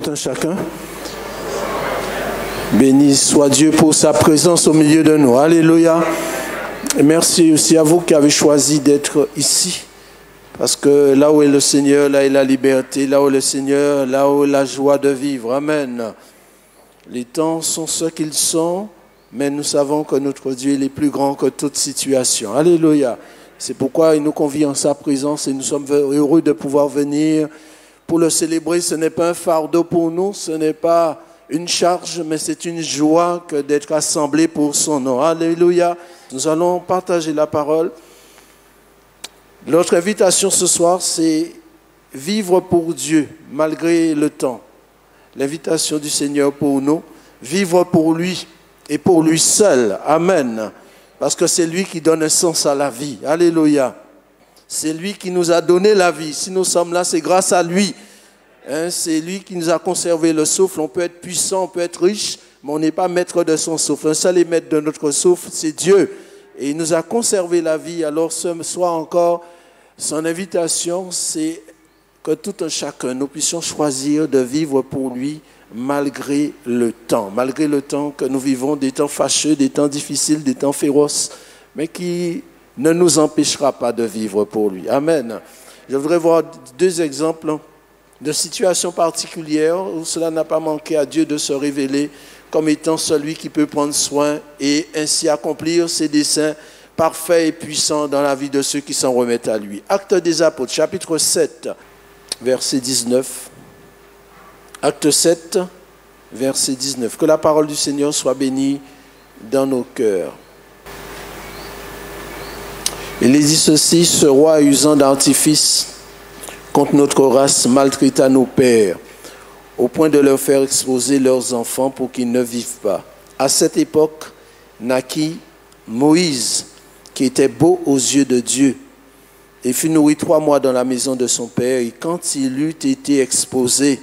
un chacun. Béni soit Dieu pour sa présence au milieu de nous. Alléluia. Et merci aussi à vous qui avez choisi d'être ici. Parce que là où est le Seigneur, là est la liberté. Là où est le Seigneur, là où est la joie de vivre. Amen. Les temps sont ce qu'ils sont, mais nous savons que notre Dieu est plus grand que toute situation. Alléluia. C'est pourquoi il nous convie en sa présence et nous sommes heureux de pouvoir venir pour le célébrer. Ce n'est pas un fardeau pour nous, ce n'est pas une charge, mais c'est une joie que d'être assemblés pour son nom. Alléluia. Nous allons partager la parole. Notre invitation ce soir, c'est vivre pour Dieu, malgré le temps. L'invitation du Seigneur pour nous, vivre pour lui et pour lui seul. Amen. Parce que c'est lui qui donne un sens à la vie. Alléluia. C'est lui qui nous a donné la vie. Si nous sommes là, c'est grâce à lui. C'est lui qui nous a conservé le souffle. On peut être puissant, on peut être riche, mais on n'est pas maître de son souffle. Un seul est maître de notre souffle, c'est Dieu. Et il nous a conservé la vie. Alors ce soir encore, son invitation, c'est que tout un chacun, nous puissions choisir de vivre pour lui malgré le temps que nous vivons, des temps fâcheux, des temps difficiles, des temps féroces, mais qui ne nous empêchera pas de vivre pour lui. Amen. Je voudrais voir deux exemples de situations particulières où cela n'a pas manqué à Dieu de se révéler comme étant celui qui peut prendre soin et ainsi accomplir ses desseins parfaits et puissants dans la vie de ceux qui s'en remettent à lui. Actes des Apôtres, chapitre 7, verset 19. Acte 7, verset 19. Que la parole du Seigneur soit bénie dans nos cœurs. Il est dit ceci: ce roi usant d'artifice contre notre race maltraita nos pères, au point de leur faire exposer leurs enfants pour qu'ils ne vivent pas. À cette époque naquit Moïse, qui était beau aux yeux de Dieu, et fut nourri 3 mois dans la maison de son père. Et quand il eut été exposé,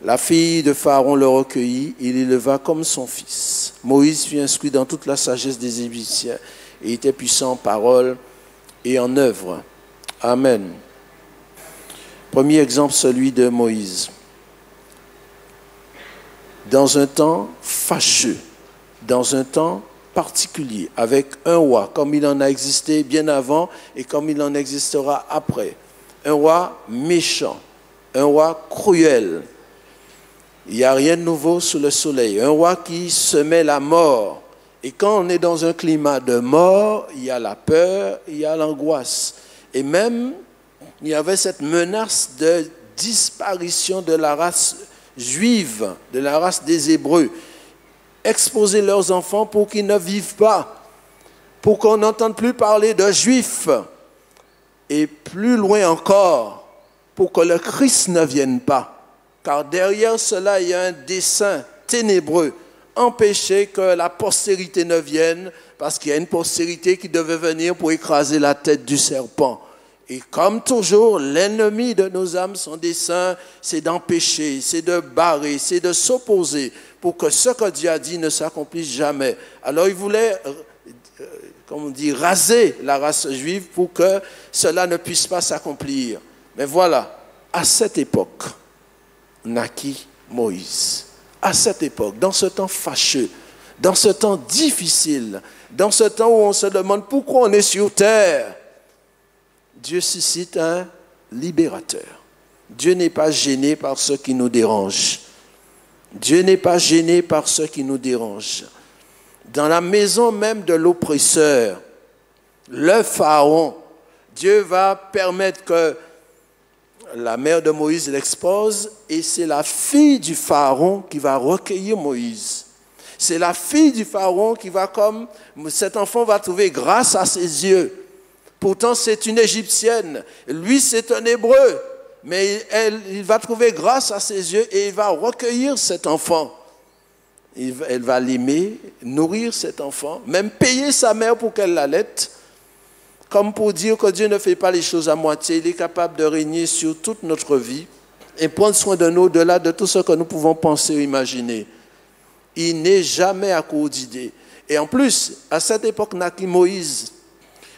la fille de Pharaon le recueillit, il l'éleva comme son fils. Moïse fut instruit dans toute la sagesse des Égyptiens et était puissant en parole et en œuvre. Amen. Premier exemple, celui de Moïse. Dans un temps fâcheux, dans un temps particulier, avec un roi, comme il en a existé bien avant et comme il en existera après. Un roi méchant, un roi cruel. Il n'y a rien de nouveau sous le soleil. Un roi qui semait la mort. Et quand on est dans un climat de mort, il y a la peur, il y a l'angoisse. Et même, il y avait cette menace de disparition de la race juive, de la race des Hébreux. Exposer leurs enfants pour qu'ils ne vivent pas, pour qu'on n'entende plus parler de Juifs. Et plus loin encore, pour que le Christ ne vienne pas. Car derrière cela, il y a un dessein ténébreux, empêcher que la postérité ne vienne, parce qu'il y a une postérité qui devait venir pour écraser la tête du serpent. Et comme toujours, l'ennemi de nos âmes, son dessein, c'est d'empêcher, c'est de barrer, c'est de s'opposer pour que ce que Dieu a dit ne s'accomplisse jamais. Alors il voulait, comme on dit, raser la race juive pour que cela ne puisse pas s'accomplir. Mais voilà, à cette époque, naquit Moïse. À cette époque, dans ce temps fâcheux, dans ce temps difficile, dans ce temps où on se demande pourquoi on est sur terre, Dieu suscite un libérateur. Dieu n'est pas gêné par ce qui nous dérange. Dieu n'est pas gêné par ce qui nous dérange. Dans la maison même de l'oppresseur, le Pharaon, Dieu va permettre que la mère de Moïse l'expose et c'est la fille du Pharaon qui va recueillir Moïse. C'est la fille du Pharaon qui va comme, cet enfant va trouver grâce à ses yeux. Pourtant, c'est une Égyptienne. Lui, c'est un Hébreu. Mais il va trouver grâce à ses yeux et il va recueillir cet enfant. Elle va l'aimer, nourrir cet enfant, même payer sa mère pour qu'elle l'allaite. Comme pour dire que Dieu ne fait pas les choses à moitié. Il est capable de régner sur toute notre vie et prendre soin de nous au-delà de tout ce que nous pouvons penser ou imaginer. Il n'est jamais à court d'idées. Et en plus, à cette époque naquit Moïse.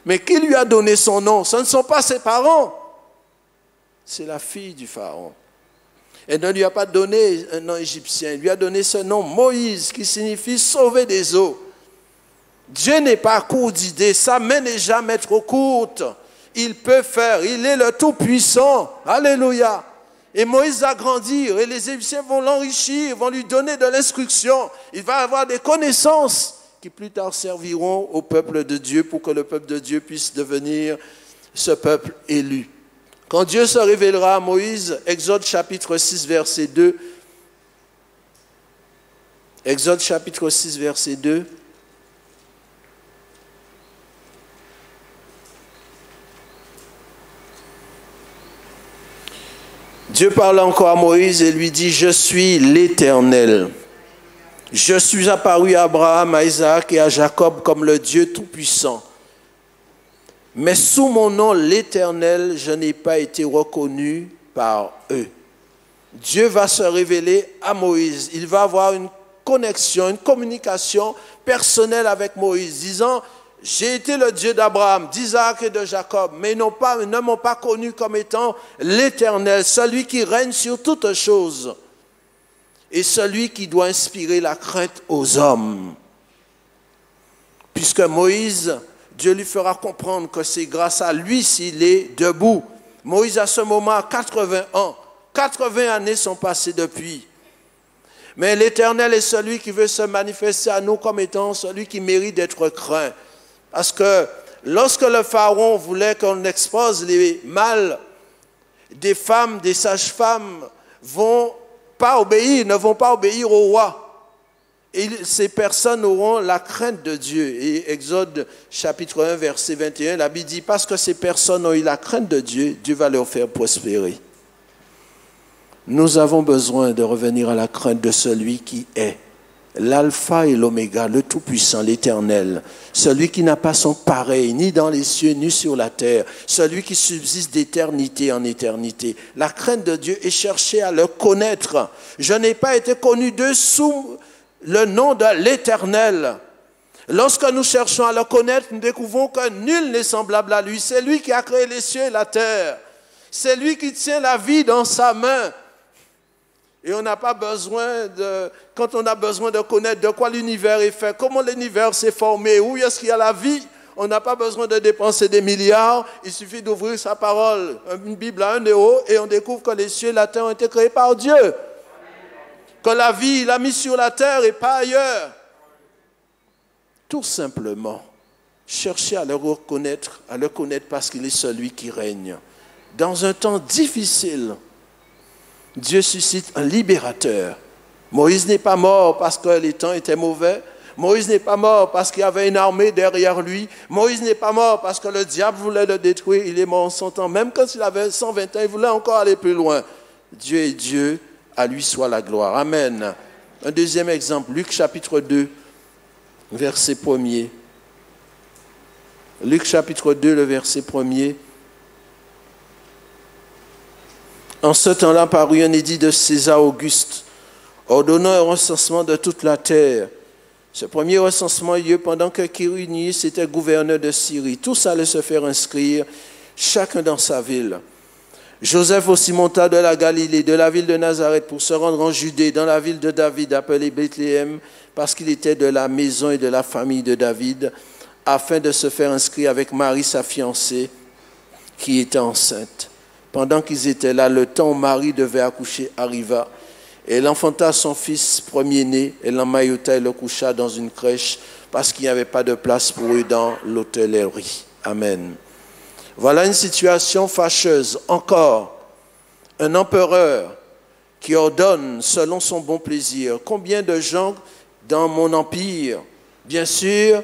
Mais qui lui a donné son nom? Ce ne sont pas ses parents. C'est la fille du Pharaon. Elle ne lui a pas donné un nom égyptien, il lui a donné ce nom Moïse, qui signifie sauver des eaux. Dieu n'est pas à court d'idées, sa main n'est jamais trop courte. Il peut faire, il est le Tout-Puissant. Alléluia. Et Moïse va grandir et les Égyptiens vont l'enrichir, vont lui donner de l'instruction. Il va avoir des connaissances qui plus tard serviront au peuple de Dieu pour que le peuple de Dieu puisse devenir ce peuple élu. Quand Dieu se révélera à Moïse, Exode chapitre 6, verset 2. Exode chapitre 6, verset 2. Dieu parle encore à Moïse et lui dit, « Je suis l'Éternel. Je suis apparu à Abraham, à Isaac et à Jacob comme le Dieu Tout-Puissant. Mais sous mon nom, l'Éternel, je n'ai pas été reconnu par eux. » Dieu va se révéler à Moïse. Il va avoir une connexion, une communication personnelle avec Moïse, disant, j'ai été le Dieu d'Abraham, d'Isaac et de Jacob, mais ils ne m'ont pas connu comme étant l'Éternel, celui qui règne sur toutes choses et celui qui doit inspirer la crainte aux hommes. Puisque Moïse, Dieu lui fera comprendre que c'est grâce à lui s'il est debout. Moïse, à ce moment, a 80 ans. 80 années sont passées depuis. Mais l'Éternel est celui qui veut se manifester à nous comme étant celui qui mérite d'être craint. Parce que lorsque le pharaon voulait qu'on expose les mâles, des femmes, des sages-femmes ne vont pas obéir au roi. Et ces personnes auront la crainte de Dieu. Et Exode chapitre 1, verset 21, la Bible dit, parce que ces personnes ont eu la crainte de Dieu, Dieu va leur faire prospérer. Nous avons besoin de revenir à la crainte de celui qui est l'alpha et l'oméga, le tout-puissant, l'éternel, celui qui n'a pas son pareil, ni dans les cieux, ni sur la terre, celui qui subsiste d'éternité en éternité. La crainte de Dieu est chercher à le connaître. Je n'ai pas été connu d'eux sous le nom de l'Éternel. Lorsque nous cherchons à le connaître, nous découvrons que nul n'est semblable à lui. C'est lui qui a créé les cieux et la terre. C'est lui qui tient la vie dans sa main. Et on n'a pas besoin quand on a besoin de connaître de quoi l'univers est fait, comment l'univers s'est formé, où est-ce qu'il y a la vie, on n'a pas besoin de dépenser des milliards, il suffit d'ouvrir sa parole, une Bible à 1 euro, et on découvre que les cieux et la terre ont été créés par Dieu. Que la vie, il l'a mis sur la terre et pas ailleurs. Tout simplement, chercher à le reconnaître, à le connaître parce qu'il est celui qui règne. Dans un temps difficile, Dieu suscite un libérateur. Moïse n'est pas mort parce que les temps étaient mauvais. Moïse n'est pas mort parce qu'il y avait une armée derrière lui. Moïse n'est pas mort parce que le diable voulait le détruire. Il est mort en son temps. Même quand il avait 120 ans, il voulait encore aller plus loin. Dieu est Dieu, à lui soit la gloire. Amen. Un deuxième exemple, Luc chapitre 2, verset 1er. Luc chapitre 2, le verset 1er. En ce temps-là parut un édit de César Auguste, ordonnant un recensement de toute la terre. Ce premier recensement eut lieu pendant que Quirinius était gouverneur de Syrie. Tous allaient se faire inscrire, chacun dans sa ville. Joseph aussi monta de la Galilée, de la ville de Nazareth, pour se rendre en Judée, dans la ville de David, appelée Bethléem, parce qu'il était de la maison et de la famille de David, afin de se faire inscrire avec Marie, sa fiancée, qui était enceinte. Pendant qu'ils étaient là, le temps où Marie devait accoucher arriva. Et elle enfanta son fils premier-né, elle l'emmaillota et le coucha dans une crèche parce qu'il n'y avait pas de place pour eux dans l'hôtellerie. Amen. Voilà une situation fâcheuse. Encore, un empereur qui ordonne selon son bon plaisir. Combien de gens dans mon empire, bien sûr,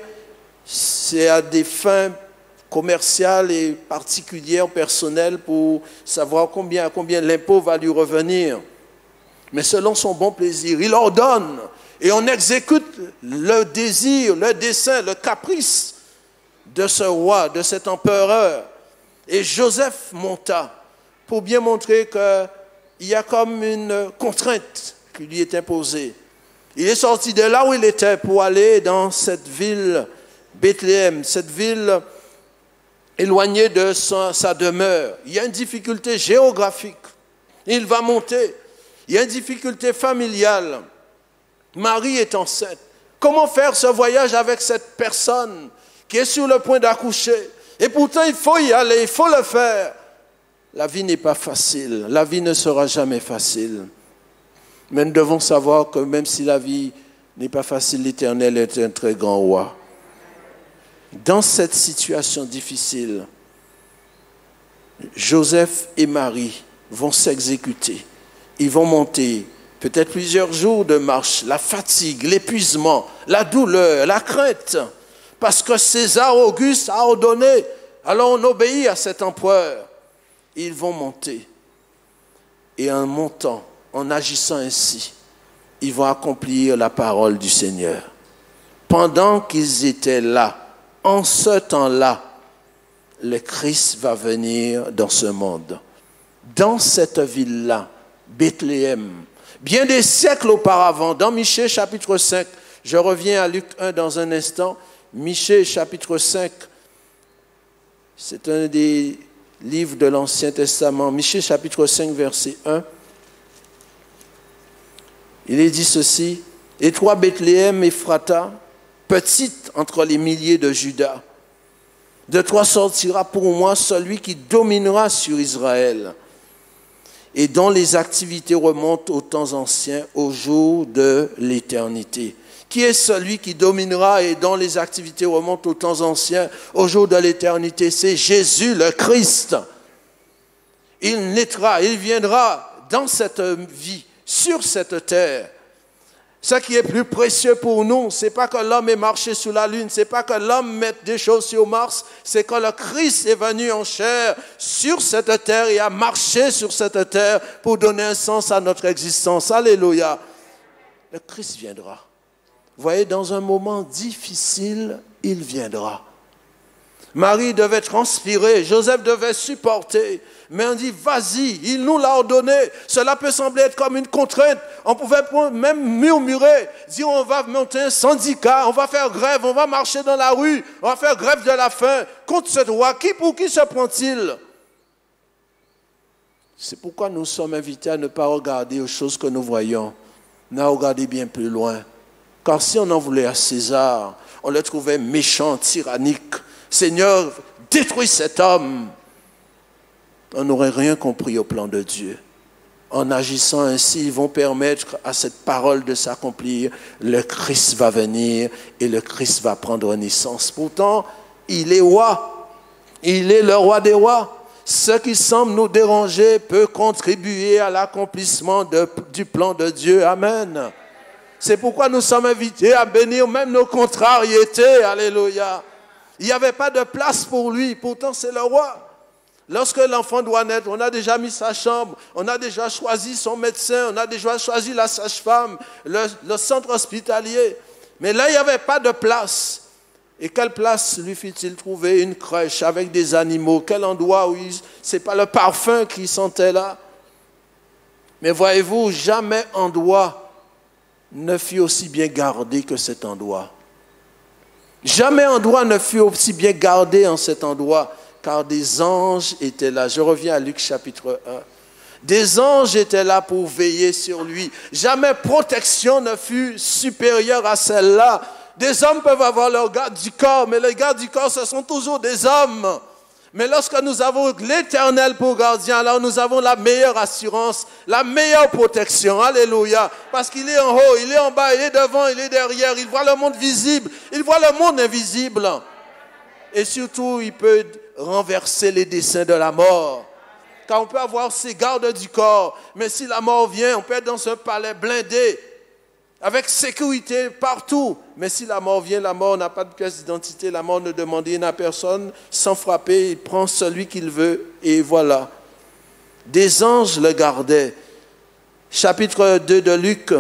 c'est à des fins commerciales et particulières, personnelles, pour savoir combien l'impôt va lui revenir. Mais selon son bon plaisir, il ordonne et on exécute le désir, le dessein, le caprice de ce roi, de cet empereur. Et Joseph monta pour bien montrer qu'il y a comme une contrainte qui lui est imposée. Il est sorti de là où il était pour aller dans cette ville, Bethléem, cette ville éloignée de sa demeure. Il y a une difficulté géographique. Il va monter. Il y a une difficulté familiale. Marie est enceinte. Comment faire ce voyage avec cette personne qui est sur le point d'accoucher? Et pourtant, il faut y aller, il faut le faire. La vie n'est pas facile. La vie ne sera jamais facile. Mais nous devons savoir que même si la vie n'est pas facile, l'Éternel est un très grand roi. Dans cette situation difficile, Joseph et Marie vont s'exécuter. Ils vont monter peut-être plusieurs jours de marche, la fatigue, l'épuisement, la douleur, la crainte. Parce que César Auguste a ordonné, alors on obéit à cet empereur. Ils vont monter. Et en montant, en agissant ainsi, ils vont accomplir la parole du Seigneur. Pendant qu'ils étaient là, en ce temps-là, le Christ va venir dans ce monde. Dans cette ville-là, Bethléem, bien des siècles auparavant, dans Michée chapitre 5, je reviens à Luc 1 dans un instant, Michée chapitre 5, c'est un des livres de l'Ancien Testament, Michée chapitre 5 verset 1, il est dit ceci, « Et toi Bethléem, Ephrata, petite entre les milliers de Juda, de toi sortira pour moi celui qui dominera sur Israël et dont les activités remontent aux temps anciens, au jour de l'éternité. » Qui est celui qui dominera et dont les activités remontent aux temps anciens, au jour de l'éternité? C'est Jésus le Christ. Il naîtra, il viendra dans cette vie, sur cette terre. Ce qui est plus précieux pour nous, ce n'est pas que l'homme ait marché sur la lune, ce n'est pas que l'homme mette des choses sur Mars, c'est que le Christ est venu en chair sur cette terre et a marché sur cette terre pour donner un sens à notre existence. Alléluia. Le Christ viendra. Vous voyez, dans un moment difficile, il viendra. Marie devait transpirer, Joseph devait supporter, mais on dit, vas-y, il nous l'a ordonné. Cela peut sembler être comme une contrainte. On pouvait même murmurer, dire on va monter un syndicat, on va faire grève, on va marcher dans la rue, on va faire grève de la faim contre ce roi. Pour qui se prend-il? C'est pourquoi nous sommes invités à ne pas regarder aux choses que nous voyons, mais à regarder bien plus loin. Car si on en voulait à César, on le trouvait méchant, tyrannique. Seigneur, détruis cet homme. On n'aurait rien compris au plan de Dieu. En agissant ainsi, ils vont permettre à cette parole de s'accomplir. Le Christ va venir et le Christ va prendre naissance. Pourtant, il est roi. Il est le roi des rois. Ce qui semble nous déranger peut contribuer à l'accomplissement du plan de Dieu. Amen. C'est pourquoi nous sommes invités à bénir même nos contrariétés. Alléluia. Il n'y avait pas de place pour lui. Pourtant, c'est le roi. Lorsque l'enfant doit naître, on a déjà mis sa chambre, on a déjà choisi son médecin, on a déjà choisi la sage-femme, le centre hospitalier. Mais là, il n'y avait pas de place. Et quelle place lui fit-il trouver? Une crèche avec des animaux. Quel endroit où ce n'est pas le parfum qui sentait là. Mais voyez-vous, jamais endroit ne fut aussi bien gardé que cet endroit. Jamais endroit ne fut aussi bien gardé en cet endroit, car des anges étaient là. Je reviens à Luc chapitre 1. Des anges étaient là pour veiller sur lui. Jamais protection ne fut supérieure à celle-là. Des hommes peuvent avoir leur garde du corps, mais les gardes du corps, ce sont toujours des hommes. Mais lorsque nous avons l'Éternel pour gardien, alors nous avons la meilleure assurance, la meilleure protection. Alléluia. Parce qu'il est en haut, il est en bas, il est devant, il est derrière. Il voit le monde visible, il voit le monde invisible. Et surtout, il peut renverser les desseins de la mort. Car on peut avoir ses gardes du corps, mais si la mort vient, on peut être dans un palais blindé, avec sécurité partout. Mais si la mort vient, la mort n'a pas de pièce d'identité, la mort ne demande rien à personne, sans frapper, il prend celui qu'il veut, et voilà. Des anges le gardaient. Chapitre 2 de Luc.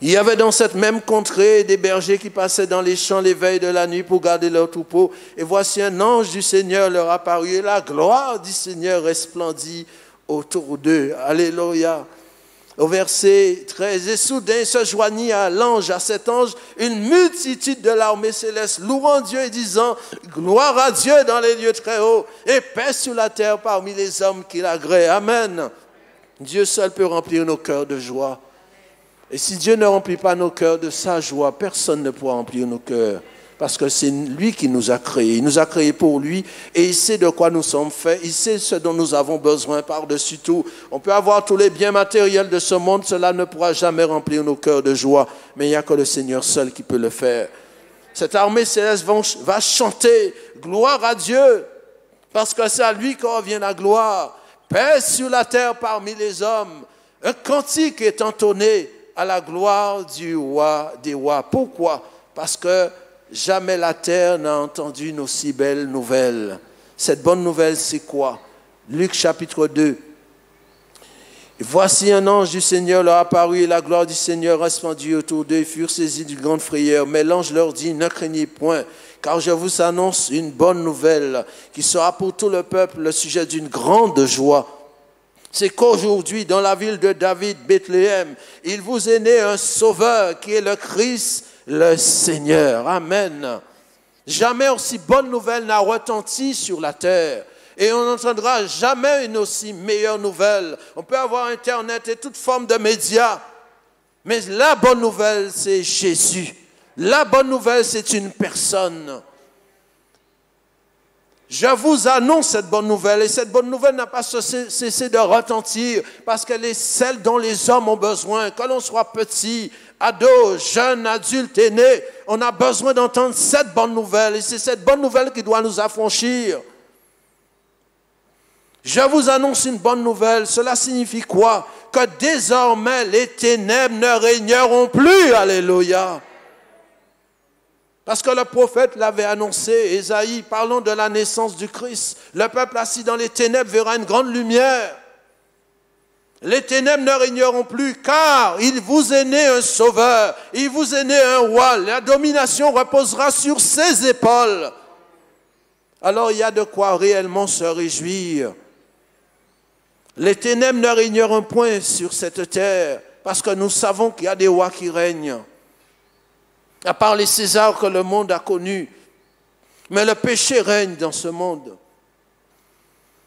Il y avait dans cette même contrée des bergers qui passaient dans les champs les veilles de la nuit pour garder leurs troupeaux. Et voici un ange du Seigneur leur apparut, et la gloire du Seigneur resplendit autour d'eux. Alléluia. Au verset 13, et soudain se joignit à l'ange, à cet ange, une multitude de l'armée céleste, louant Dieu et disant, gloire à Dieu dans les lieux très hauts, et paix sur la terre parmi les hommes qui l'agréent. Amen. Dieu seul peut remplir nos cœurs de joie. Et si Dieu ne remplit pas nos cœurs de sa joie, personne ne pourra remplir nos cœurs. Parce que c'est lui qui nous a créés. Il nous a créés pour lui et il sait de quoi nous sommes faits. Il sait ce dont nous avons besoin par-dessus tout. On peut avoir tous les biens matériels de ce monde, cela ne pourra jamais remplir nos cœurs de joie. Mais il n'y a que le Seigneur seul qui peut le faire. Cette armée céleste va chanter gloire à Dieu parce que c'est à lui qu'en revient la gloire. Paix sur la terre parmi les hommes. Un cantique est entonné à la gloire du roi des rois. Pourquoi? Parce que jamais la terre n'a entendu une aussi belle nouvelle. Cette bonne nouvelle, c'est quoi? Luc chapitre 2. Voici un ange du Seigneur leur apparut et la gloire du Seigneur resplendit autour d'eux. Ils furent saisis d'une grande frayeur. Mais l'ange leur dit, ne craignez point, car je vous annonce une bonne nouvelle qui sera pour tout le peuple le sujet d'une grande joie. C'est qu'aujourd'hui, dans la ville de David, Bethléem, il vous est né un sauveur qui est le Christ, le Seigneur. Amen. Jamais aussi bonne nouvelle n'a retenti sur la terre. Et on n'entendra jamais une aussi meilleure nouvelle. On peut avoir Internet et toute forme de médias. Mais la bonne nouvelle, c'est Jésus. La bonne nouvelle, c'est une personne. Je vous annonce cette bonne nouvelle. Et cette bonne nouvelle n'a pas cessé de retentir. Parce qu'elle est celle dont les hommes ont besoin. Que l'on soit petit, ado, jeune, adulte, aîné, on a besoin d'entendre cette bonne nouvelle. Et c'est cette bonne nouvelle qui doit nous affranchir. Je vous annonce une bonne nouvelle. Cela signifie quoi? Que désormais les ténèbres ne régneront plus. Alléluia. Parce que le prophète l'avait annoncé, Ésaïe, parlant de la naissance du Christ. Le peuple assis dans les ténèbres verra une grande lumière. Les ténèbres ne régneront plus, car il vous est né un sauveur, il vous est né un roi. La domination reposera sur ses épaules. Alors il y a de quoi réellement se réjouir. Les ténèbres ne régneront point sur cette terre, parce que nous savons qu'il y a des rois qui règnent. À part les Césars que le monde a connus. Mais le péché règne dans ce monde.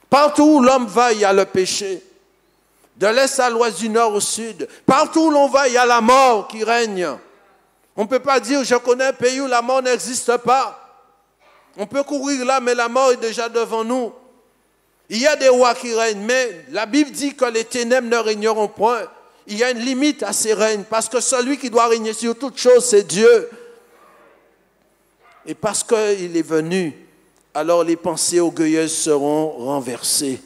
Partout où l'homme va, il y a le péché. De l'est à l'ouest, du nord au sud. Partout où l'on va, il y a la mort qui règne. On ne peut pas dire, je connais un pays où la mort n'existe pas. On peut courir là, mais la mort est déjà devant nous. Il y a des rois qui règnent, mais la Bible dit que les ténèbres ne régneront point. Il y a une limite à ces règnes, parce que celui qui doit régner sur toutes choses, c'est Dieu. Et parce qu'il est venu, alors les pensées orgueilleuses seront renversées.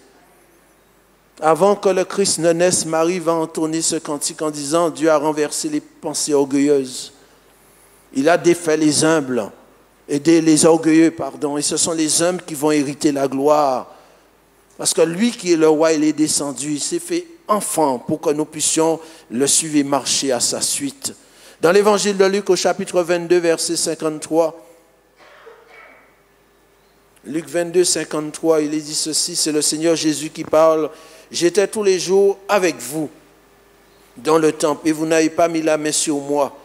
Avant que le Christ ne naisse, Marie va entonner ce cantique en disant, Dieu a renversé les pensées orgueilleuses. Il a défait les humbles, les orgueilleux, pardon, et ce sont les humbles qui vont hériter la gloire. Parce que lui qui est le roi, il est descendu, il s'est fait enfant pour que nous puissions le suivre et marcher à sa suite. Dans l'évangile de Luc au chapitre 22, verset 53, Luc 22, 53, il est dit ceci, c'est le Seigneur Jésus qui parle. J'étais tous les jours avec vous dans le temple et vous n'avez pas mis la main sur moi.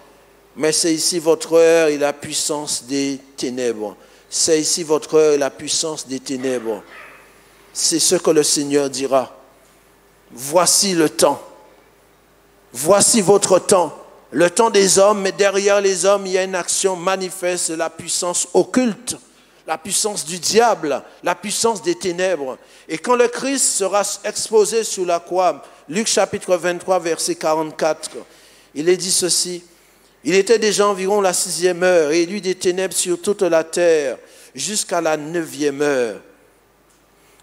Mais c'est ici votre heure et la puissance des ténèbres. C'est ici votre heure et la puissance des ténèbres. C'est ce que le Seigneur dira. Voici le temps. Voici votre temps. Le temps des hommes, mais derrière les hommes, il y a une action manifeste, la puissance occulte, la puissance du diable, la puissance des ténèbres. Et quand le Christ sera exposé sur la croix, Luc chapitre 23, verset 44, il est dit ceci. Il était déjà environ la 6e heure et il y eut des ténèbres sur toute la terre jusqu'à la 9e heure.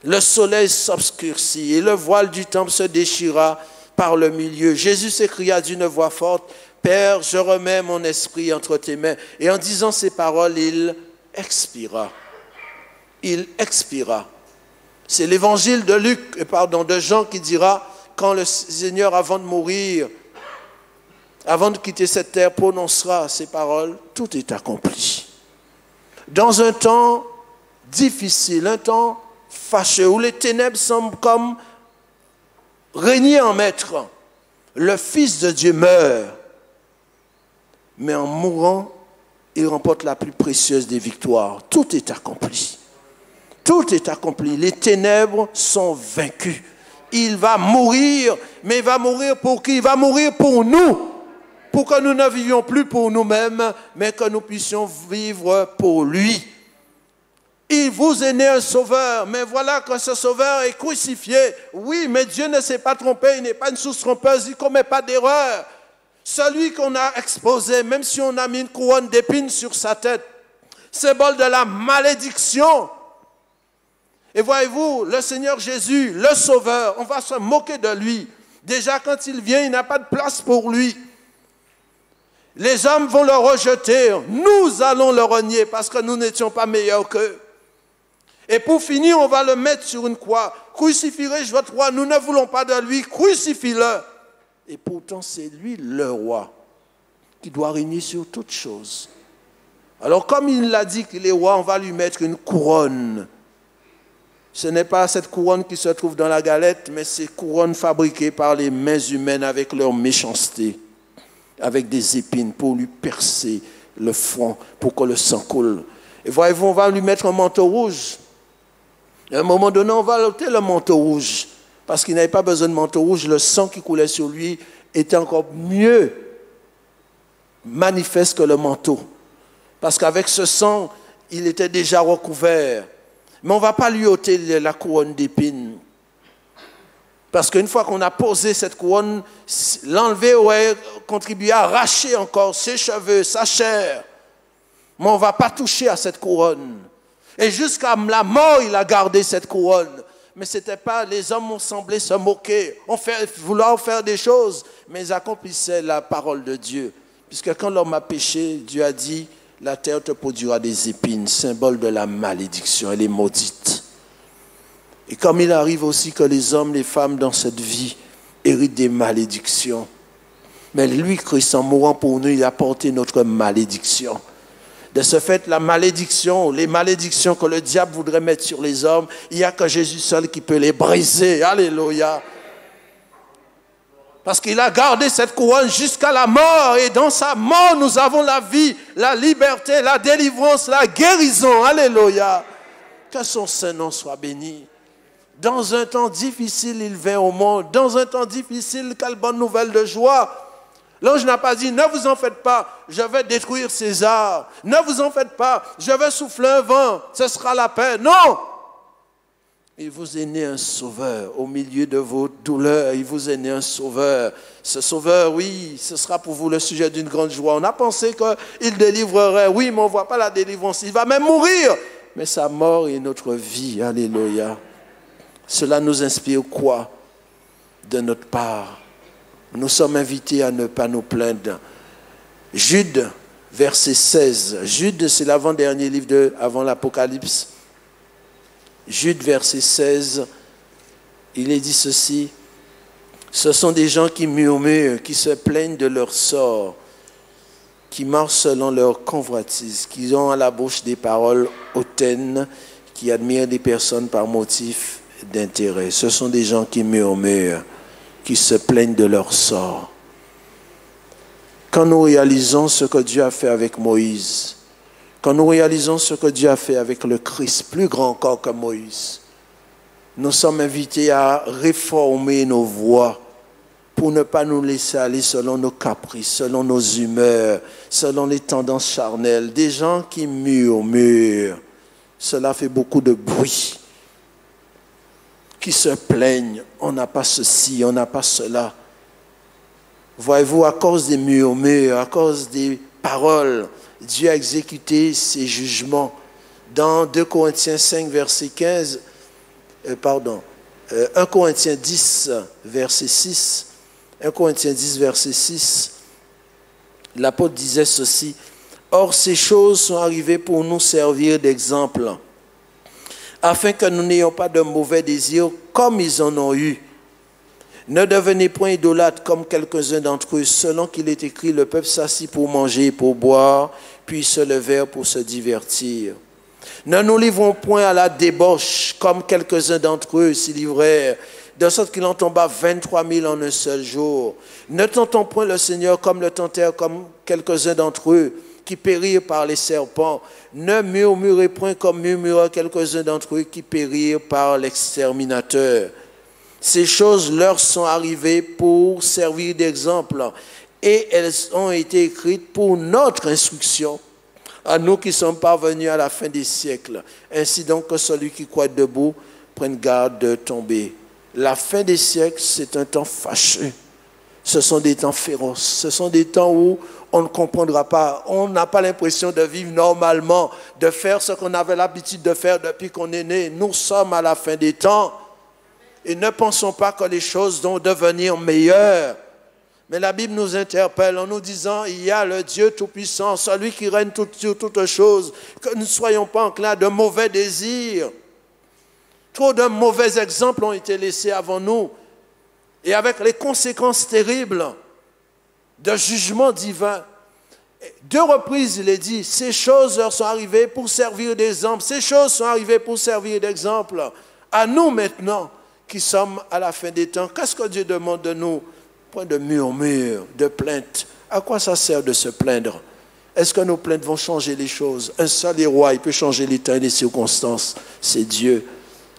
Le soleil s'obscurcit et le voile du temple se déchira par le milieu. Jésus s'écria d'une voix forte, « Père, je remets mon esprit entre tes mains. » Et en disant ces paroles, il expira. Il expira. C'est l'évangile de Jean qui dira, quand le Seigneur, avant de mourir, avant de quitter cette terre, prononcera ces paroles, tout est accompli. Dans un temps difficile, un temps fâcheux, où les ténèbres semblent comme régner en maître, le Fils de Dieu meurt, mais en mourant, il remporte la plus précieuse des victoires. Tout est accompli. Tout est accompli. Les ténèbres sont vaincues. il va mourir, mais il va mourir pour qui? Il va mourir pour nous, pour que nous ne vivions plus pour nous-mêmes, mais que nous puissions vivre pour lui. Il vous est né un sauveur, mais voilà que ce sauveur est crucifié. Oui, mais Dieu ne s'est pas trompé, il n'est pas une source trompeuse, il ne commet pas d'erreur. Celui qu'on a exposé, même si on a mis une couronne d'épines sur sa tête, symbole de la malédiction. Et voyez-vous, le Seigneur Jésus, le Sauveur, on va se moquer de lui. Déjà, quand il vient, il n'a pas de place pour lui. Les hommes vont le rejeter. Nous allons le renier parce que nous n'étions pas meilleurs qu'eux. Et pour finir, on va le mettre sur une croix. Crucifierai-je votre roi? Nous ne voulons pas de lui. Crucifie-le. Et pourtant, c'est lui le roi qui doit régner sur toutes choses. Alors, comme il l'a dit qu'il est roi, on va lui mettre une couronne. Ce n'est pas cette couronne qui se trouve dans la galette, mais ces couronnes fabriquées par les mains humaines avec leur méchanceté, avec des épines pour lui percer le front, pour que le sang coule. Et voyez-vous, on va lui mettre un manteau rouge. À un moment donné, on va ôter le manteau rouge, parce qu'il n'avait pas besoin de manteau rouge. Le sang qui coulait sur lui était encore mieux manifeste que le manteau. Parce qu'avec ce sang, il était déjà recouvert. Mais on ne va pas lui ôter la couronne d'épines. Parce qu'une fois qu'on a posé cette couronne, l'enlever aurait contribué à arracher encore ses cheveux, sa chair. Mais on ne va pas toucher à cette couronne. Et jusqu'à la mort, il a gardé cette couronne. Mais c'était pas, les hommes ont semblé se moquer, vouloir faire des choses, mais ils accomplissaient la parole de Dieu. Puisque quand l'homme a péché, Dieu a dit, la terre te produira des épines, symbole de la malédiction, elle est maudite. Et comme il arrive aussi que les hommes, les femmes dans cette vie héritent des malédictions, mais lui, Christ, en mourant pour nous, il a porté notre malédiction. De ce fait, la malédiction, les malédictions que le diable voudrait mettre sur les hommes, il n'y a que Jésus seul qui peut les briser. Alléluia. Parce qu'il a gardé cette couronne jusqu'à la mort. Et dans sa mort, nous avons la vie, la liberté, la délivrance, la guérison. Alléluia. Que son Saint-Nom soit béni. Dans un temps difficile, il vint au monde. Dans un temps difficile, quelle bonne nouvelle de joie. L'ange n'a pas dit, ne vous en faites pas, je vais détruire César. Ne vous en faites pas, je vais souffler un vent, ce sera la paix. Non! Il vous est né un sauveur au milieu de vos douleurs. Il vous est né un sauveur. Ce sauveur, oui, ce sera pour vous le sujet d'une grande joie. On a pensé qu'il délivrerait. Oui, mais on ne voit pas la délivrance. Il va même mourir. Mais sa mort est notre vie. Alléluia. Cela nous inspire quoi? De notre part. Nous sommes invités à ne pas nous plaindre. Jude, verset 16. Jude, c'est l'avant-dernier livre avant l'Apocalypse. Jude, verset 16, il est dit ceci. Ce sont des gens qui murmurent, qui se plaignent de leur sort, qui marchent selon leur convoitise, qui ont à la bouche des paroles hautaines, qui admirent des personnes par motif d'intérêt. Ce sont des gens qui murmurent, qui se plaignent de leur sort. Quand nous réalisons ce que Dieu a fait avec Moïse, quand nous réalisons ce que Dieu a fait avec le Christ, plus grand encore que Moïse, nous sommes invités à réformer nos voies pour ne pas nous laisser aller selon nos caprices, selon nos humeurs, selon les tendances charnelles. Des gens qui murmurent, cela fait beaucoup de bruit, qui se plaignent, on n'a pas ceci, on n'a pas cela. Voyez-vous, à cause des murmures, à cause des paroles, Dieu a exécuté ses jugements. Dans 2 Corinthiens 5, verset 15, 1 Corinthiens 10, verset 6, 1 Corinthiens 10, verset 6, l'apôtre disait ceci, « Or, ces choses sont arrivées pour nous servir d'exemple, afin que nous n'ayons pas de mauvais désirs comme ils en ont eu. Ne devenez point idolâtres comme quelques-uns d'entre eux, selon qu'il est écrit, le peuple s'assit pour manger et pour boire, puis se levèrent pour se divertir. Ne nous livrons point à la débauche, comme quelques-uns d'entre eux s'y livrèrent, de sorte qu'il en tomba 23 000 en un seul jour. Ne tentons point le Seigneur comme le tentèrent comme quelques-uns d'entre eux, qui périrent par les serpents. Ne murmurez point comme murmurèrent quelques-uns d'entre eux, qui périrent par l'exterminateur. Ces choses leur sont arrivées pour servir d'exemple et elles ont été écrites pour notre instruction, à nous qui sommes parvenus à la fin des siècles. Ainsi donc que celui qui croit debout prenne garde de tomber. La fin des siècles, c'est un temps fâcheux. Ce sont des temps féroces. Ce sont des temps où on ne comprendra pas. On n'a pas l'impression de vivre normalement, de faire ce qu'on avait l'habitude de faire depuis qu'on est né. Nous sommes à la fin des temps. Et ne pensons pas que les choses vont devenir meilleures. Mais la Bible nous interpelle en nous disant, il y a le Dieu Tout-Puissant, celui qui règne sur toutes choses, que nous ne soyons pas enclins à de mauvais désirs. Trop de mauvais exemples ont été laissés avant nous, et avec les conséquences terribles de jugement divin. 2 reprises, il est dit, ces choses leur sont arrivées pour servir d'exemple. Ces choses sont arrivées pour servir d'exemple. À nous maintenant, qui sommes à la fin des temps, qu'est-ce que Dieu demande de nous? Point de murmure, de plainte. À quoi ça sert de se plaindre? Est-ce que nos plaintes vont changer les choses? Un seul roi, il peut changer les temps et les circonstances. C'est Dieu.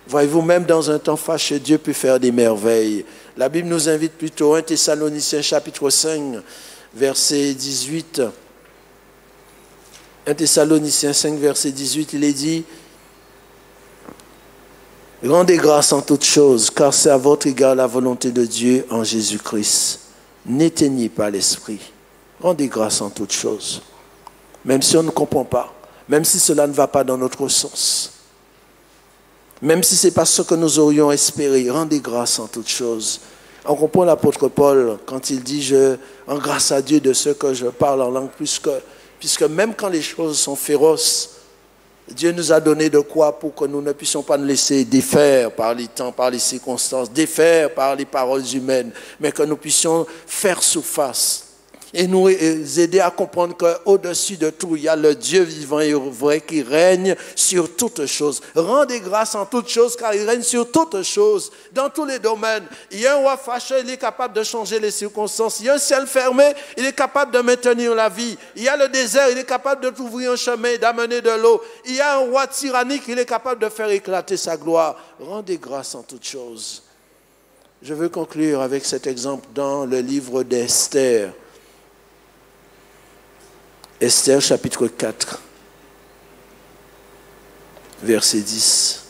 Voyez-vous, même dans un temps fâché, Dieu peut faire des merveilles. La Bible nous invite plutôt, 1 Thessaloniciens chapitre 5, verset 18. 1 Thessaloniciens 5, verset 18, il est dit, « Rendez grâce en toutes choses, car c'est à votre égard la volonté de Dieu en Jésus-Christ. N'éteignez pas l'esprit. Rendez grâce en toutes choses. » Même si on ne comprend pas, même si cela ne va pas dans notre sens, même si ce n'est pas ce que nous aurions espéré, rendez grâce en toutes choses. On comprend l'apôtre Paul quand il dit « Je rends grâce à Dieu de ce que je parle en langue puisque même quand les choses sont féroces, Dieu nous a donné de quoi pour que nous ne puissions pas nous laisser défaire par les temps, par les circonstances, défaire par les paroles humaines, mais que nous puissions faire surface et nous aider à comprendre qu'au-dessus de tout, il y a le Dieu vivant et vrai qui règne sur toutes choses. Rendez grâce en toutes choses, car il règne sur toutes choses, dans tous les domaines. Il y a un roi fâché, il est capable de changer les circonstances. Il y a un ciel fermé, il est capable de maintenir la vie. Il y a le désert, il est capable de t'ouvrir un chemin, d'amener de l'eau. Il y a un roi tyrannique, il est capable de faire éclater sa gloire. Rendez grâce en toutes choses. Je veux conclure avec cet exemple dans le livre d'Esther. Esther chapitre 4, verset 10.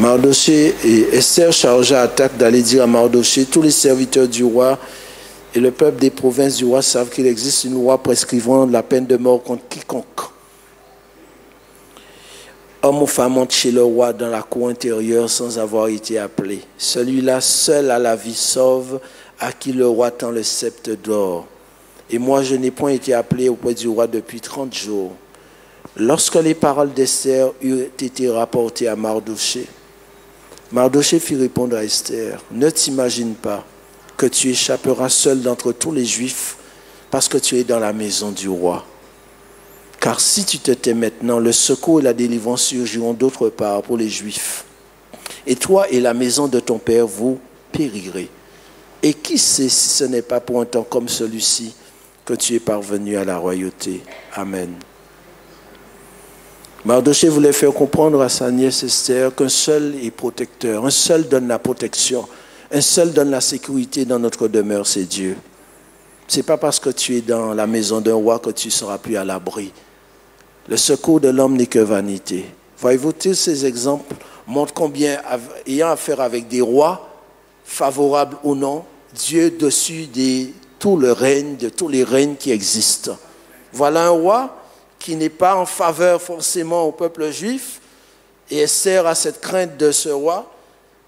Mardoché et Esther chargea Attaque d'aller dire à Mardoché, tous les serviteurs du roi et le peuple des provinces du roi savent qu'il existe une loi prescrivant la peine de mort contre quiconque. Homme ou femme entre chez le roi dans la cour intérieure sans avoir été appelé. Celui-là seul a la vie sauve, à qui le roi tend le sceptre d'or. Et moi, je n'ai point été appelé auprès du roi depuis 30 jours. Lorsque les paroles d'Esther eurent été rapportées à Mardoché, Mardoché fit répondre à Esther, « Ne t'imagine pas que tu échapperas seul d'entre tous les Juifs parce que tu es dans la maison du roi. Car si tu te tais maintenant, le secours et la délivrance surgiront d'autre part pour les Juifs. Et toi et la maison de ton père, vous périrez. Et qui sait si ce n'est pas pour un temps comme celui-ci que tu es parvenu à la royauté. Amen. » Mardoché voulait faire comprendre à sa nièce Esther qu'un seul est protecteur, un seul donne la protection, un seul donne la sécurité dans notre demeure, c'est Dieu. Ce n'est pas parce que tu es dans la maison d'un roi que tu ne seras plus à l'abri. Le secours de l'homme n'est que vanité. Voyez-vous, tous ces exemples montrent combien, ayant affaire avec des rois, favorables ou non, Dieu dessus de tout le règne, de tous les règnes qui existent. Voilà un roi qui n'est pas en faveur forcément au peuple juif, et Esther a cette crainte de ce roi,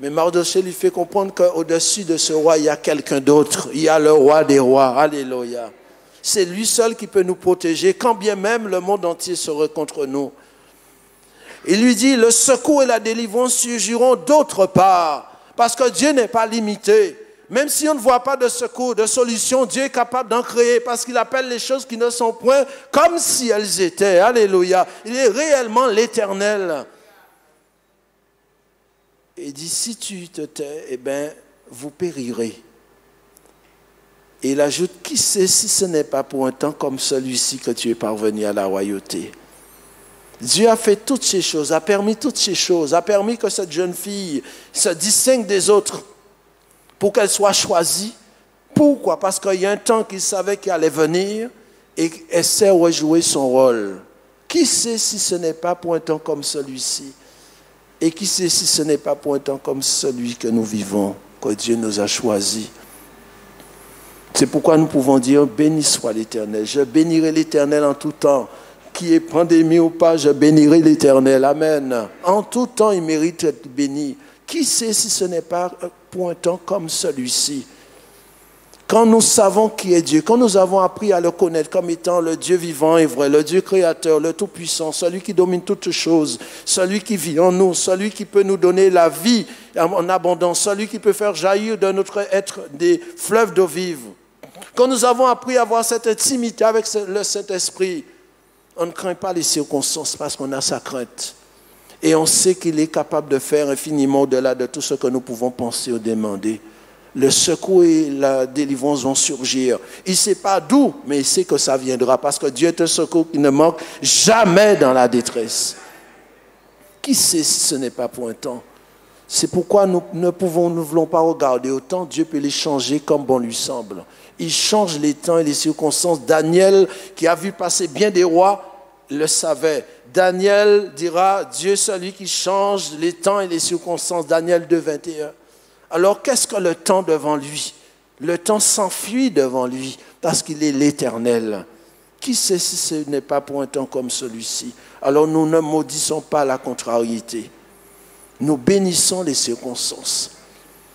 mais Mardoché lui fait comprendre qu'au-dessus de ce roi, il y a quelqu'un d'autre. Il y a le roi des rois. Alléluia. C'est lui seul qui peut nous protéger, quand bien même le monde entier serait contre nous. Il lui dit, le secours et la délivrance surgiront d'autre part, parce que Dieu n'est pas limité. Même si on ne voit pas de secours, de solution, Dieu est capable d'en créer, parce qu'il appelle les choses qui ne sont point comme si elles étaient. Alléluia. Il est réellement l'Éternel. Et il dit, si tu te tais, eh bien, vous périrez. Et il ajoute, qui sait si ce n'est pas pour un temps comme celui-ci que tu es parvenu à la royauté. Dieu a fait toutes ces choses, a permis toutes ces choses, a permis que cette jeune fille se distingue des autres pour qu'elle soit choisie. Pourquoi? Parce qu'il y a un temps qu'il savait qu'il allait venir et elle sait rejouer son rôle. Qui sait si ce n'est pas pour un temps comme celui-ci? Et qui sait si ce n'est pas pour un temps comme celui que nous vivons, que Dieu nous a choisi? C'est pourquoi nous pouvons dire, béni soit l'Éternel. Je bénirai l'Éternel en tout temps. Qu'il y ait pandémie ou pas, je bénirai l'Éternel. Amen. En tout temps, il mérite d'être béni. Qui sait si ce n'est pas pour un temps comme celui-ci? Quand nous savons qui est Dieu, quand nous avons appris à le connaître comme étant le Dieu vivant et vrai, le Dieu créateur, le Tout-Puissant, celui qui domine toutes choses, celui qui vit en nous, celui qui peut nous donner la vie en abondance, celui qui peut faire jaillir de notre être des fleuves d'eau vive. Quand nous avons appris à avoir cette intimité avec le Saint-Esprit, on ne craint pas les circonstances parce qu'on a sa crainte. Et on sait qu'il est capable de faire infiniment au-delà de tout ce que nous pouvons penser ou demander. Le secours et la délivrance vont surgir. Il ne sait pas d'où, mais il sait que ça viendra parce que Dieu est un secours qui ne manque jamais dans la détresse. Qui sait si ce n'est pas pour un temps? C'est pourquoi nous ne voulons pas regarder au temps. Dieu peut les changer comme bon lui semble. Il change les temps et les circonstances. Daniel, qui a vu passer bien des rois, le savait. Daniel dira, Dieu celui qui change les temps et les circonstances. Daniel 2, 21. Alors, qu'est-ce que le temps devant lui? Le temps s'enfuit devant lui parce qu'il est l'Éternel. Qui sait si ce n'est pas pour un temps comme celui-ci? Alors, nous ne maudissons pas la contrariété. Nous bénissons les circonstances.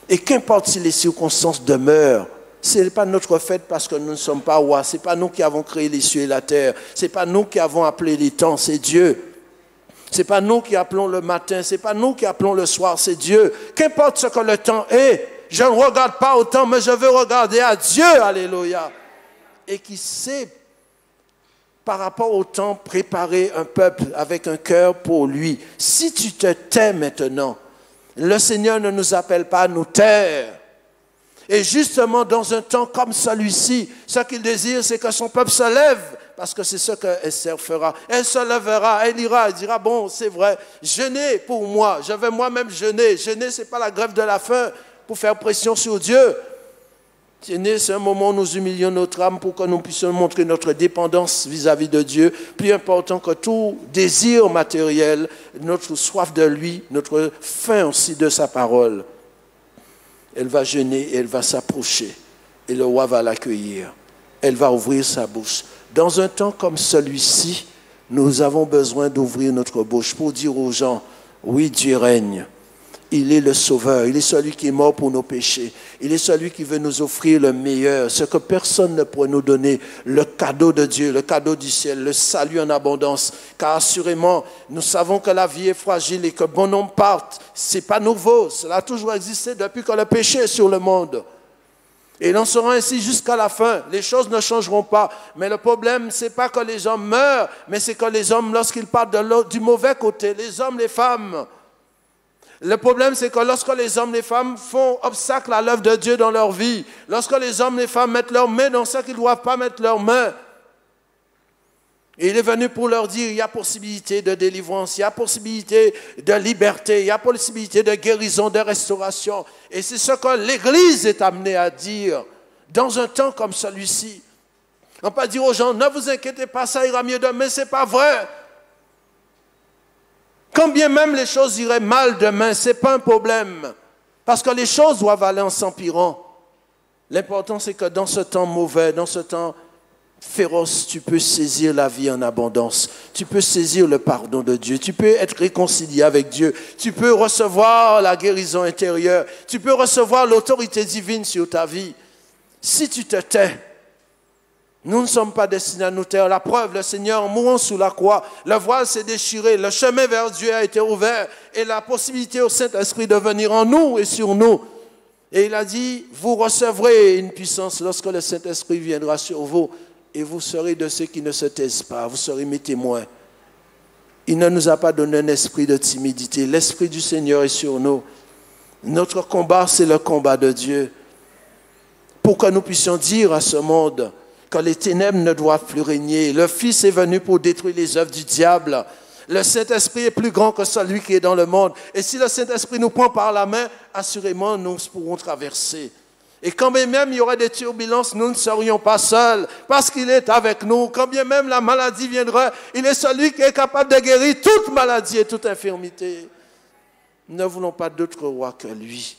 Et qu'importe si les circonstances demeurent, ce n'est pas notre fait parce que nous ne sommes pas rois. Ce n'est pas nous qui avons créé les cieux et la terre. Ce n'est pas nous qui avons appelé les temps, c'est Dieu. Ce n'est pas nous qui appelons le matin, ce n'est pas nous qui appelons le soir, c'est Dieu. Qu'importe ce que le temps est, je ne regarde pas au temps, mais je veux regarder à Dieu, alléluia. Et qui sait, par rapport au temps, préparer un peuple avec un cœur pour lui. Si tu te tais maintenant, le Seigneur ne nous appelle pas à nous taire. Et justement, dans un temps comme celui-ci, ce qu'il désire, c'est que son peuple se lève. Parce que c'est ce que Esther fera. Elle se lèvera, elle ira, elle dira, bon, c'est vrai, jeûner pour moi, je vais moi-même jeûner. Jeûner, ce n'est pas la grève de la faim pour faire pression sur Dieu. Jeûner, c'est un moment où nous humilions notre âme pour que nous puissions montrer notre dépendance vis-à-vis de Dieu, plus important que tout désir matériel, notre soif de lui, notre faim aussi de sa parole. Elle va jeûner et elle va s'approcher et le roi va l'accueillir. Elle va ouvrir sa bouche. Dans un temps comme celui-ci, nous avons besoin d'ouvrir notre bouche pour dire aux gens, oui, Dieu règne. Il est le Sauveur, il est celui qui est mort pour nos péchés. Il est celui qui veut nous offrir le meilleur, ce que personne ne pourrait nous donner, le cadeau de Dieu, le cadeau du ciel, le salut en abondance. Car assurément, nous savons que la vie est fragile et que bon nombre partent. Ce n'est pas nouveau, cela a toujours existé depuis que le péché est sur le monde. Et il en sera ainsi jusqu'à la fin. Les choses ne changeront pas. Mais le problème, ce n'est pas que les hommes meurent, mais c'est que les hommes, lorsqu'ils partent du mauvais côté, les hommes, les femmes. Le problème, c'est que lorsque les hommes, les femmes font obstacle à l'œuvre de Dieu dans leur vie, lorsque les hommes, les femmes mettent leurs mains dans ce qu'ils ne doivent pas mettre leurs mains, et il est venu pour leur dire, il y a possibilité de délivrance, il y a possibilité de liberté, il y a possibilité de guérison, de restauration. Et c'est ce que l'Église est amenée à dire dans un temps comme celui-ci. On ne peut pas dire aux gens, ne vous inquiétez pas, ça ira mieux demain, mais ce n'est pas vrai. Quand bien même les choses iraient mal demain, ce n'est pas un problème. Parce que les choses doivent aller en s'empirant. L'important, c'est que dans ce temps mauvais, dans ce temps féroce, tu peux saisir la vie en abondance. Tu peux saisir le pardon de Dieu. Tu peux être réconcilié avec Dieu. Tu peux recevoir la guérison intérieure. Tu peux recevoir l'autorité divine sur ta vie. Si tu te tais, nous ne sommes pas destinés à nous taire. La preuve, le Seigneur, en mourant sous la croix, le voile s'est déchiré, le chemin vers Dieu a été ouvert et la possibilité au Saint-Esprit de venir en nous et sur nous. Et il a dit, vous recevrez une puissance lorsque le Saint-Esprit viendra sur vous et vous serez de ceux qui ne se taisent pas, vous serez mes témoins. Il ne nous a pas donné un esprit de timidité. L'Esprit du Seigneur est sur nous. Notre combat, c'est le combat de Dieu. pour que nous puissions dire à ce monde que les ténèbres ne doivent plus régner. Le Fils est venu pour détruire les œuvres du diable. Le Saint-Esprit est plus grand que celui qui est dans le monde. Et si le Saint-Esprit nous prend par la main, assurément, nous pourrons traverser. Et quand bien même il y aurait des turbulences, nous ne serions pas seuls, parce qu'il est avec nous. Quand bien même la maladie viendra, il est celui qui est capable de guérir toute maladie et toute infirmité. Nous ne voulons pas d'autre roi que lui.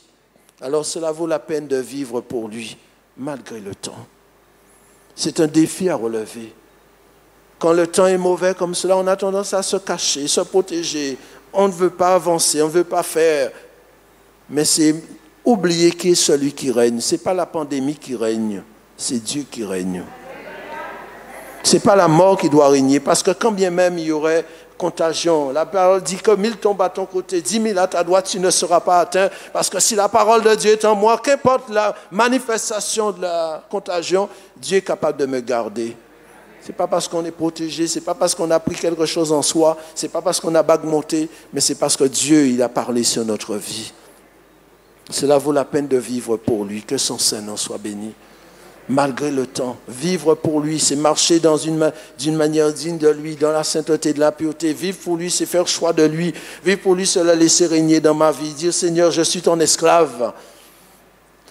Alors cela vaut la peine de vivre pour lui, malgré le temps. C'est un défi à relever. Quand le temps est mauvais comme cela, on a tendance à se cacher, se protéger. On ne veut pas avancer, on ne veut pas faire. Mais c'est oublier qui est celui qui règne. Ce n'est pas la pandémie qui règne, c'est Dieu qui règne. Ce n'est pas la mort qui doit régner, parce que quand bien même il y aurait contagion, la parole dit que 1000 tombent à ton côté, 10 000 à ta droite, tu ne seras pas atteint, parce que si la parole de Dieu est en moi, qu'importe la manifestation de la contagion, Dieu est capable de me garder. Ce n'est pas parce qu'on est protégé, ce n'est pas parce qu'on a pris quelque chose en soi, ce n'est pas parce qu'on a bagmonté, mais c'est parce que Dieu, il a parlé sur notre vie. Cela vaut la peine de vivre pour lui, que son Saint-Nom soit béni. Malgré le temps, vivre pour lui, c'est marcher d'une manière digne de lui, dans la sainteté, de la pureté. Vivre pour lui, c'est faire choix de lui. Vivre pour lui, c'est le laisser régner dans ma vie. Dire, Seigneur, je suis ton esclave.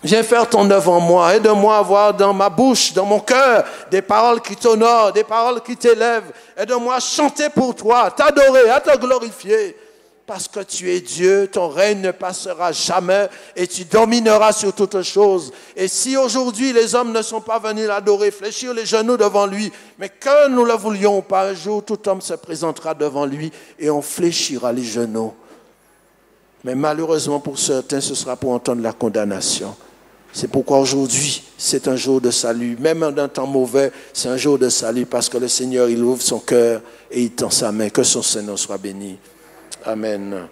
Viens faire ton œuvre en moi. Aide-moi à avoir dans ma bouche, dans mon cœur, des paroles qui t'honorent, des paroles qui t'élèvent. Aide-moi à chanter pour toi, à t'adorer, à te glorifier. Parce que tu es Dieu, ton règne ne passera jamais et tu domineras sur toutes choses. Et si aujourd'hui les hommes ne sont pas venus l'adorer, fléchir les genoux devant lui, mais que nous ne le voulions pas, un jour tout homme se présentera devant lui et on fléchira les genoux. Mais malheureusement pour certains, ce sera pour entendre la condamnation. C'est pourquoi aujourd'hui, c'est un jour de salut. Même dans un temps mauvais, c'est un jour de salut parce que le Seigneur, il ouvre son cœur et il tend sa main. Que son Seigneur soit béni. Amen.